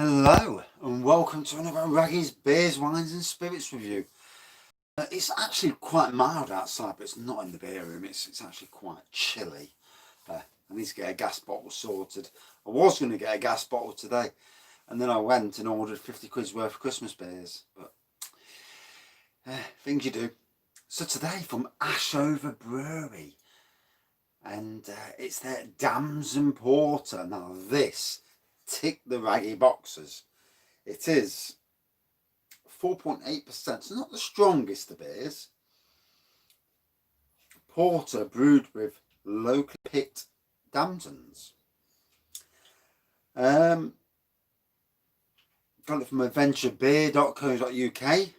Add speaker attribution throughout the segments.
Speaker 1: Hello and welcome to another Raggy's Beers, Wines and Spirits review. It's actually quite mild outside, but it's not in the beer room. It's actually quite chilly. I need to get a gas bottle sorted. I was going to get a gas bottle today, and then I went and ordered 50 quid's worth of Christmas beers. But things you do. So today from Ashover Brewery, and it's their Damson Porter. Now this ticked the Raggy boxes. It is 4.8%, so not the strongest of beers. Porter brewed with locally picked Damsons. Got it from adventurebeer.co.uk. I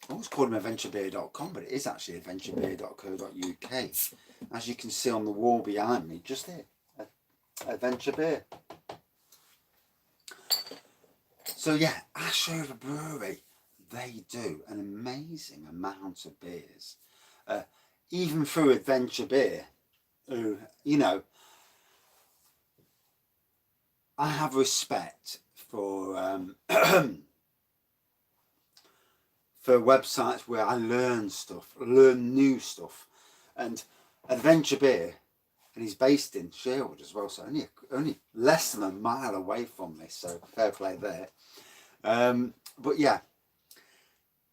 Speaker 1: always call them adventurebeer.com, but it is actually adventurebeer.co.uk. As you can see on the wall behind me, just here, Adventure Beer. So yeah, Ashover Brewery, they do an amazing amount of beers. Even through Adventure Beer, who, you know, I have respect for for websites where I learn new stuff, and Adventure Beer, and he's based in Sherwood as well, so only less than a mile away from me, so fair play there. But yeah,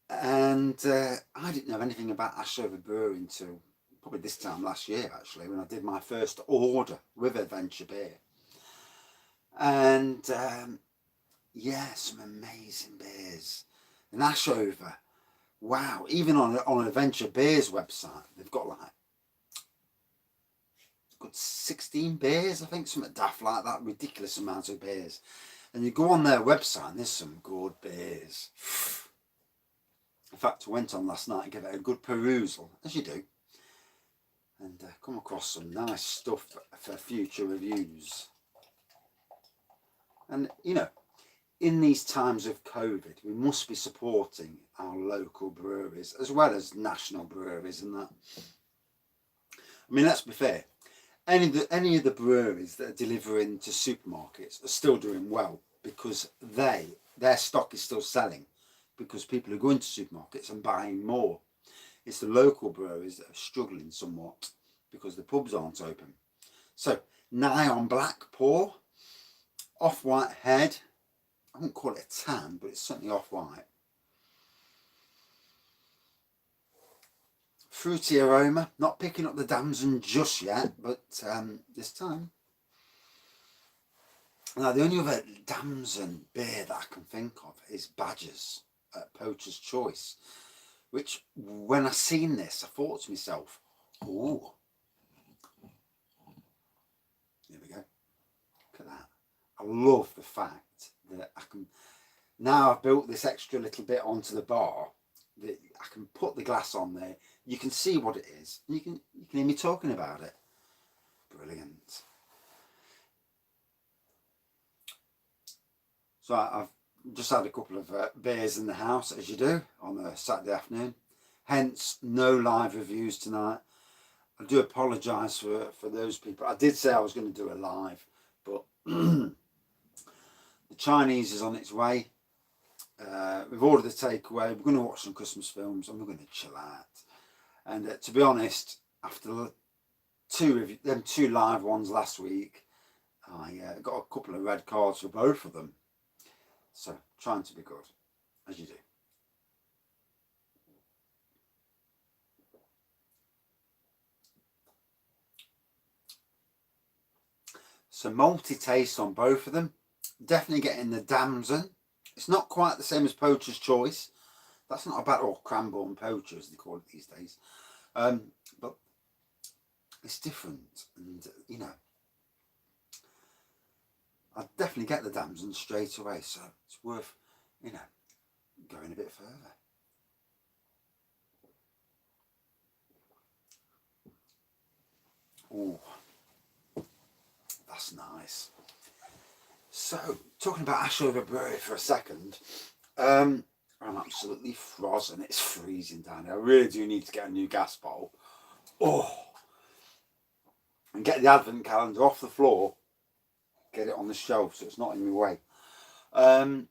Speaker 1: and I didn't know anything about Ashover Brewery until probably this time last year, actually, when I did my first order with Adventure Beer. And yeah, some amazing beers. And Ashover, wow, even on Adventure Beer's website, they've got like good 16 beers, I think, something daft like that, ridiculous amount of beers. And you go on their website and there's some good beers. In fact, I went on last night and gave it a good perusal, as you do, and come across some nice stuff for future reviews. And, you know, in these times of COVID, we must be supporting our local breweries as well as national breweries and that. I mean, let's be fair. Any of the breweries that are delivering to supermarkets are still doing well because their stock is still selling because people are going to supermarkets and buying more. It's the local breweries that are struggling somewhat because the pubs aren't open. So, Nigh on Black Pour, off-white head. I wouldn't call it a tan, but it's certainly off-white. Fruity aroma, not picking up the Damson just yet, but this time. Now, the only other Damson beer that I can think of is Badger's Poacher's Choice, which, when I seen this, I thought to myself, ooh, here we go, look at that. I love the fact that I can, now I've built this extra little bit onto the bar, that I can put the glass on there, you can see what it is, and you can hear me talking about it. Brilliant. So I've just had a couple of beers in the house, as you do on a Saturday afternoon, hence no live reviews tonight. I do apologise for those people. I did say I was going to do a live, but the Chinese is on its way. We've ordered the takeaway. We're going to watch some Christmas films and we're going to chill out. And to be honest, after them two live ones last week, I got a couple of red cards for both of them. So, trying to be good, as you do. So, malty taste on both of them. Definitely getting the Damson. It's not quite the same as Poacher's Choice. That's not a bad, or Cranbourne Poacher as they call it these days. But it's different, and you know, I definitely get the Damson straight away, so it's worth, you know, going a bit further. Oh, that's nice. So, talking about Ashover Brewery for a second, I'm absolutely frozen. It's freezing down here. I really do need to get a new gas bottle. Oh, and get the advent calendar off the floor get it on the shelf so it's not in my way. Forgot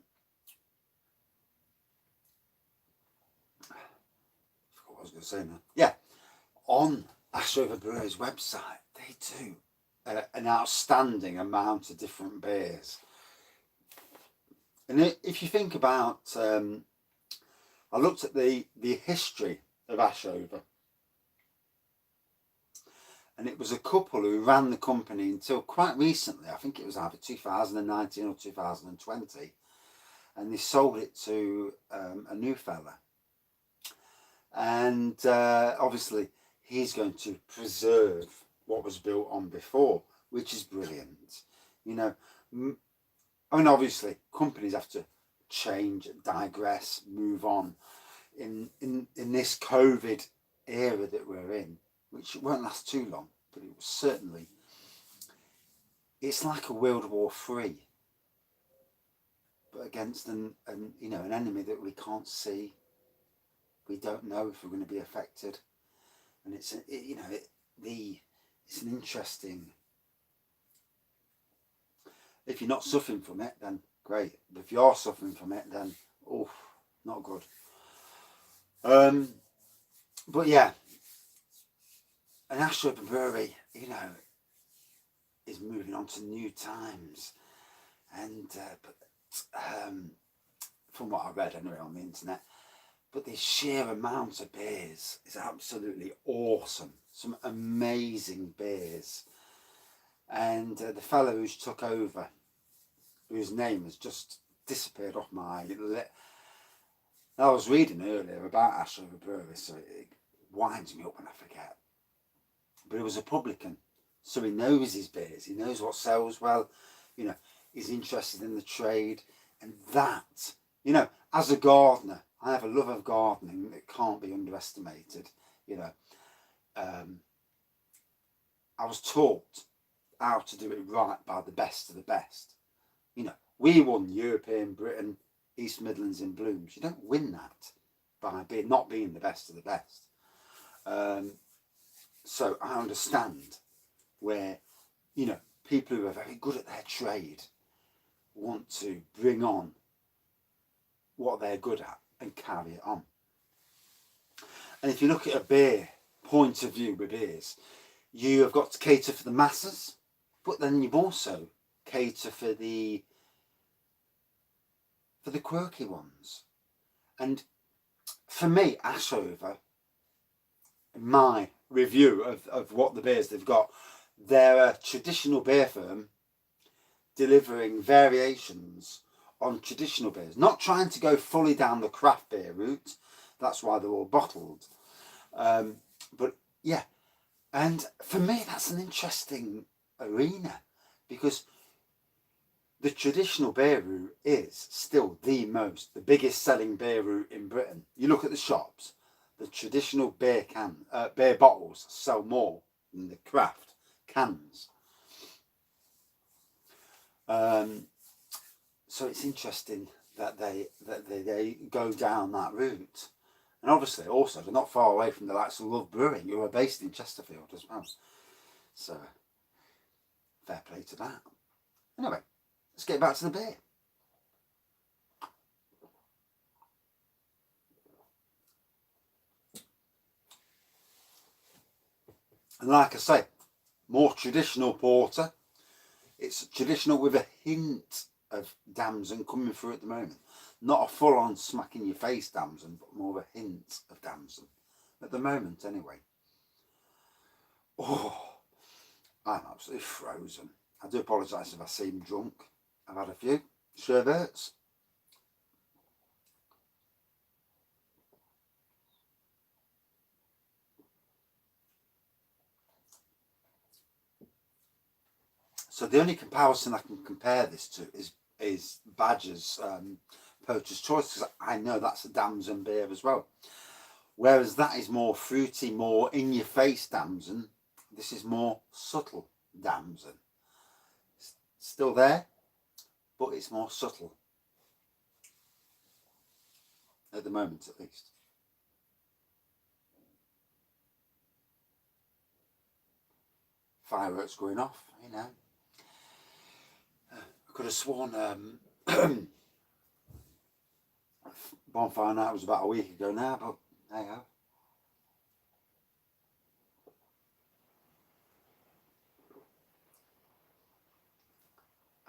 Speaker 1: what I was going to say now. Yeah, on Ashover Brewery's website, they do an outstanding amount of different beers. And if you think about, I looked at the history of Ashover, and it was a couple who ran the company until quite recently. I think it was either 2019 or 2020, and they sold it to a new fella. And obviously he's going to preserve what was built on before, which is brilliant. You know, I mean, obviously companies have to change, digress, move on. In this COVID era that we're in, which won't last too long, but it was certainly, it's like a World War III, but against an enemy that we can't see. We don't know if we're going to be affected, and it's an interesting. If you're not suffering from it, then great. But if you're suffering from it, then not good. But yeah, an Ashover Brewery, is moving on to new times, and from what I read anyway on the internet, but the sheer amount of beers is absolutely awesome. Some amazing beers, and the fellow who's took over, whose name has just disappeared off my lip. I was reading earlier about Ashover Brewery, so it winds me up when I forget. But he was a publican, so he knows his beers, he knows what sells well, he's interested in the trade, and that, as a gardener, I have a love of gardening that can't be underestimated. I was taught how to do it right by the best of the best. We won European Britain, East Midlands in blooms. You don't win that by not being the best of the best. So I understand where, people who are very good at their trade want to bring on what they're good at and carry it on. And if you look at a beer point of view with beers, you have got to cater for the masses, but then you've also cater for the quirky ones. And for me, Ashover, my review of what the beers they've got, they're a traditional beer firm delivering variations on traditional beers, not trying to go fully down the craft beer route. That's why they're all bottled. But yeah, and for me that's an interesting arena, because the traditional beer route is still the biggest selling beer route in Britain. You look at the shops, the traditional beer bottles sell more than the craft cans. So it's interesting that they go down that route, and obviously also they're not far away from the likes of Love Brewing, who are based in Chesterfield as well. So fair play to that. Anyway, let's get back to the beer. And like I say, more traditional porter. It's traditional with a hint of Damson coming through at the moment. Not a full-on smack in your face Damson, but more of a hint of Damson. At the moment, anyway. Oh, I'm absolutely frozen. I do apologise if I seem drunk. I've had a few sherbets. So the only comparison I can compare this to is Badger's Poacher's Choice, because I know that's a Damson beer as well. Whereas that is more fruity, more in-your-face Damson. This is more subtle Damson. Still there, but it's more subtle. At the moment, at least. Fireworks going off, could have sworn bonfire night was about a week ago now, but there you go.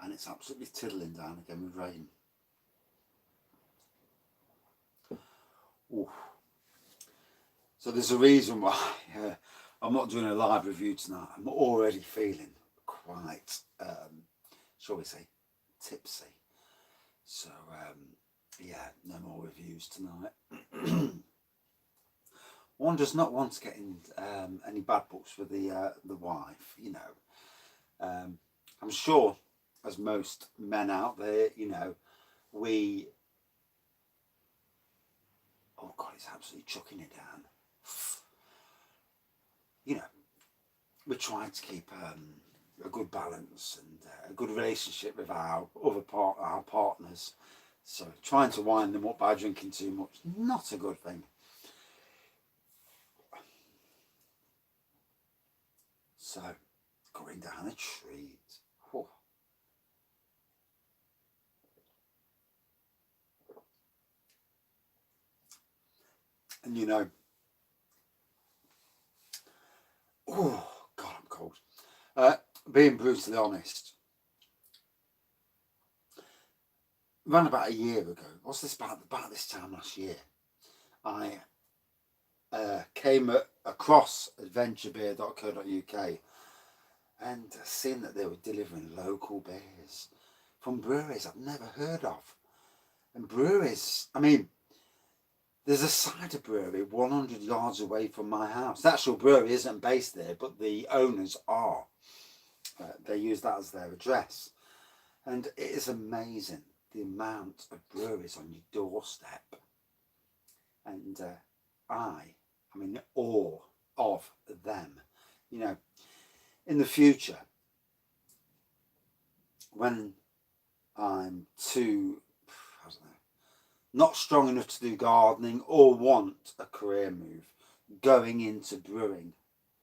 Speaker 1: And it's absolutely tiddling down again with rain. Ooh. So there's a reason why I'm not doing a live review tonight. I'm already feeling quite, shall we say, tipsy. So yeah, no more reviews tonight. One does not want to get in any bad books for the wife, you know. I'm sure, as most men out there, you know, we... Oh God, it's absolutely chucking it down. You know, we're trying to keep a good balance and a good relationship with our partners. So trying to wind them up by drinking too much, not a good thing. So going down a treat. Oh. And you know, oh God, I'm cold. Being brutally honest, around about a year ago, what's this about this time last year, I came across adventurebeer.co.uk and seen that they were delivering local beers from breweries I've never heard of. And breweries, I mean, there's a cider brewery 100 yards away from my house. The actual brewery isn't based there, but the owners are. They use that as their address. And it is amazing the amount of breweries on your doorstep. And I'm in awe of them. You know, in the future, when I'm too, I don't know, not strong enough to do gardening or want a career move, going into brewing,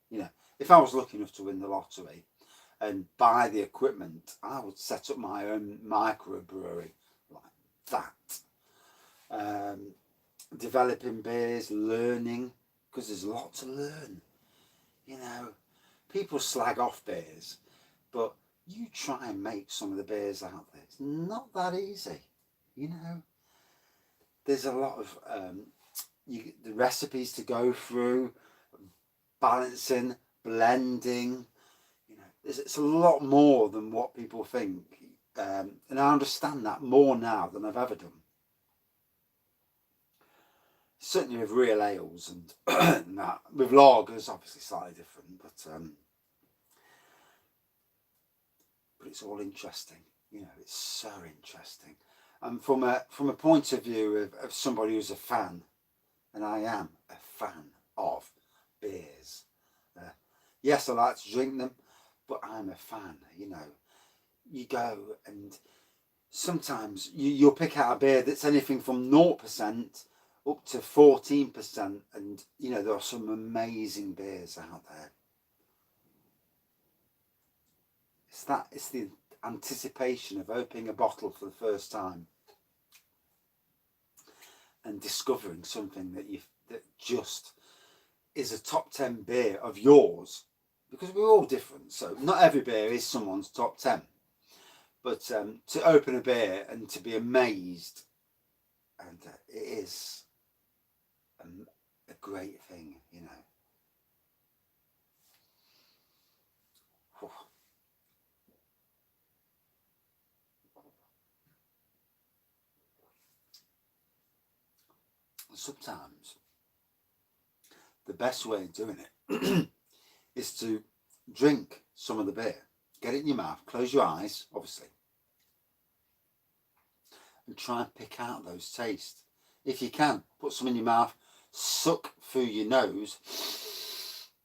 Speaker 1: you know, if I was lucky enough to win the lottery and buy the equipment, I would set up my own microbrewery like that. Developing beers, learning, because there's a lot to learn. You know, people slag off beers, but you try and make some of the beers out there. It's not that easy, you know. There's a lot of the recipes to go through, balancing, blending. You know, it's a lot more than what people think, and I understand that more now than I've ever done. Certainly with real ales and that. With lagers, obviously slightly different, but it's all interesting. You know, it's so interesting. And from a point of view of somebody who's a fan, and I am a fan of beers. Yes, I like to drink them, but I'm a fan. You know, you go and sometimes you'll pick out a beer that's anything from 0% up to 14%, and you know there are some amazing beers out there. It's the anticipation of opening a bottle for the first time and discovering something that just is a top 10 beer of yours, because we're all different, so not every beer is someone's top 10, but to open a beer and to be amazed, and it is a great thing, you know. Sometimes the best way of doing it is to drink some of the beer, get it in your mouth, close your eyes, obviously, and try and pick out those tastes. If you can, put some in your mouth, suck through your nose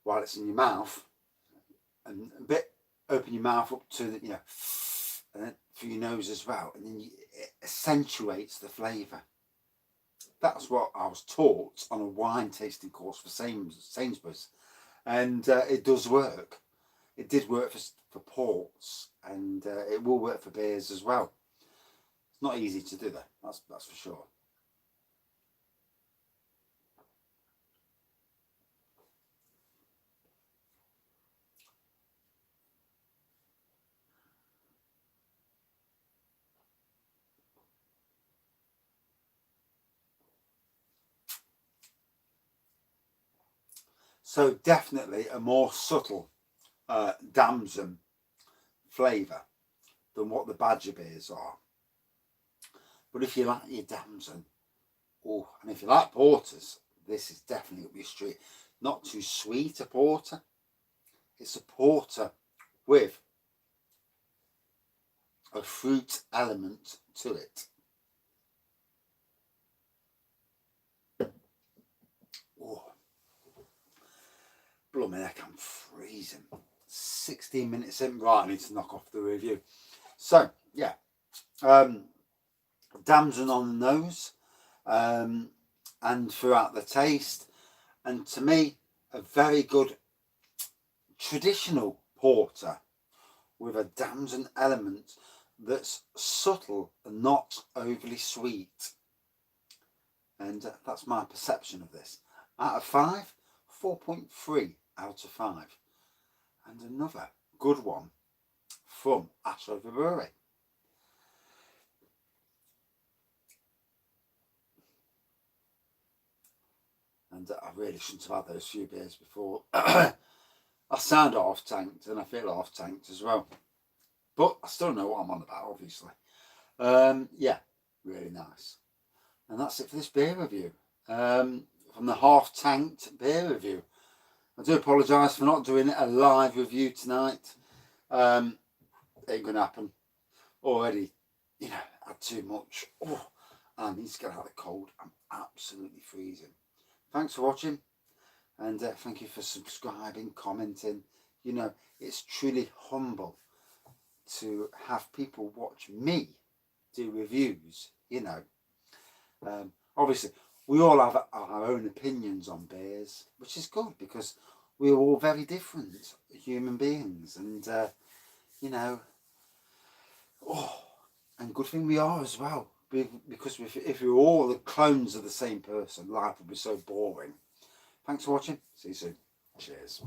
Speaker 1: while it's in your mouth, and a bit open your mouth up to the, you know, and then through your nose as well, and then it accentuates the flavour. That's what I was taught on a wine tasting course for Sainsbury's, and it does work. it did work for ports, and it will work for beers as well. It's not easy to do though, that's for sure. So definitely a more subtle Damson flavour than what the Badger beers are. But if you like your Damson, oh, and if you like porters, this is definitely up your street. Not too sweet a porter. It's a porter with a fruit element to it. Oh, blooming heck, I'm freezing. 16 minutes in, right, I need to knock off the review. So, yeah, Damson on the nose, and throughout the taste, and to me, a very good traditional porter with a Damson element that's subtle and not overly sweet. And that's my perception of this. Out of 5, 4.3 out of 5. And another good one from Ashover Brewery. And I really shouldn't have had those few beers before. I sound half tanked and I feel half tanked as well. But I still know what I'm on about, obviously. Yeah, really nice. And that's it for this beer review. From the half tanked beer review. I do apologise for not doing a live review tonight. Ain't gonna happen. Already, you know, had too much. Oh, I need to get out of the cold. I'm absolutely freezing. Thanks for watching, and thank you for subscribing, commenting. You know, it's truly humble to have people watch me do reviews. You know, obviously we all have our own opinions on beers, which is good because we're all very different human beings, and you know, oh, and good thing we are as well, because if we were all the clones of the same person, life would be so boring. Thanks for watching. See you soon. Cheers.